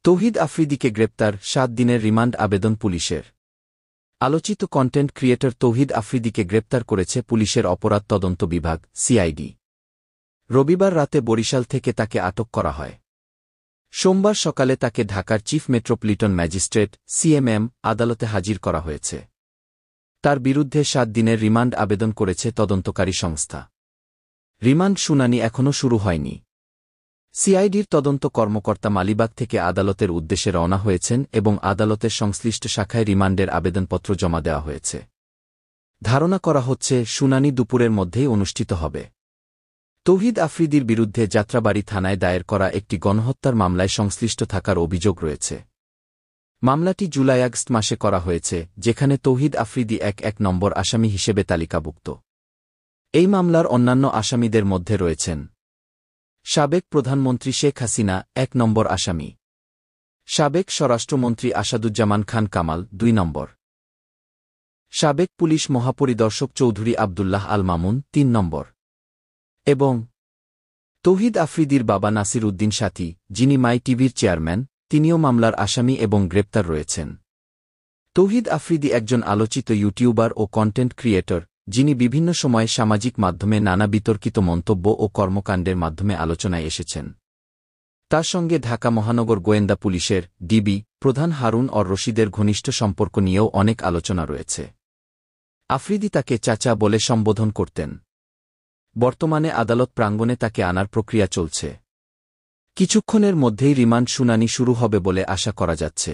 তৌহিদ আফ্রিদিকে গ্রেপ্তার, ৭ দিনের রিমান্ড আবেদন পুলিশের। আলোচিত কন্টেন্ট ক্রিয়েটর তৌহিদ আফ্রিদিকে গ্রেপ্তার করেছে পুলিশের অপরাধ তদন্ত বিভাগ সিআইডি। রবিবার রাতে বরিশাল থেকে তাকে আটক করা হয়। সোমবার সকালে তাকে ঢাকার চিফ মেট্রোপলিটন ম্যাজিস্ট্রেট সিএমএম আদালতে হাজির করা হয়েছে। তার বিরুদ্ধে ৭ দিনের রিমান্ড আবেদন করেছে তদন্তকারী সংস্থা। রিমান্ড শুনানি এখনও শুরু হয়নি। সিআইডির তদন্ত কর্মকর্তা মালিবাগ থেকে আদালতের উদ্দেশ্যে রওনা হয়েছেন এবং আদালতের সংশ্লিষ্ট শাখায় রিমান্ডের আবেদনপত্র জমা দেওয়া হয়েছে। ধারণা করা হচ্ছে শুনানি দুপুরের মধ্যেই অনুষ্ঠিত হবে। তৌহিদ আফ্রিদির বিরুদ্ধে যাত্রাবাড়ী থানায় দায়ের করা একটি গণহত্যার মামলায় সংশ্লিষ্ট থাকার অভিযোগ রয়েছে। মামলাটি জুলাই-আগস্ট মাসে করা হয়েছে, যেখানে তৌহিদ আফ্রিদি এক নম্বর আসামি হিসেবে তালিকাভুক্ত। এই মামলার অন্যান্য আসামিদের মধ্যে রয়েছেন সাবেক প্রধানমন্ত্রী শেখ হাসিনা ১ নম্বর আসামি, সাবেক স্বরাষ্ট্রমন্ত্রী আসাদুজ্জামান খান কামাল ২ নম্বর, সাবেক পুলিশ মহাপরিদর্শক চৌধুরী আবদুল্লাহ আল মামুন ৩ নম্বর এবং তৌহিদ আফ্রিদির বাবা নাসির উদ্দিন সাথী, যিনি মাই টিভির চেয়ারম্যান, তিনিও মামলার আসামি এবং গ্রেপ্তার রয়েছেন। তৌহিদ আফ্রিদি একজন আলোচিত ইউটিউবার ও কন্টেন্ট ক্রিয়েটর, যিনি বিভিন্ন সময়ে সামাজিক মাধ্যমে নানা বিতর্কিত মন্তব্য ও কর্মকাণ্ডের মাধ্যমে আলোচনায় এসেছেন। তার সঙ্গে ঢাকা মহানগর গোয়েন্দা পুলিশের ডিবি প্রধান হারুন অর রশিদের ঘনিষ্ঠ সম্পর্ক নিয়েও অনেক আলোচনা রয়েছে। আফ্রিদি তাকে চাচা বলে সম্বোধন করতেন। বর্তমানে আদালত প্রাঙ্গণে তাকে আনার প্রক্রিয়া চলছে। কিছুক্ষণের মধ্যেই রিমান্ড শুনানি শুরু হবে বলে আশা করা যাচ্ছে।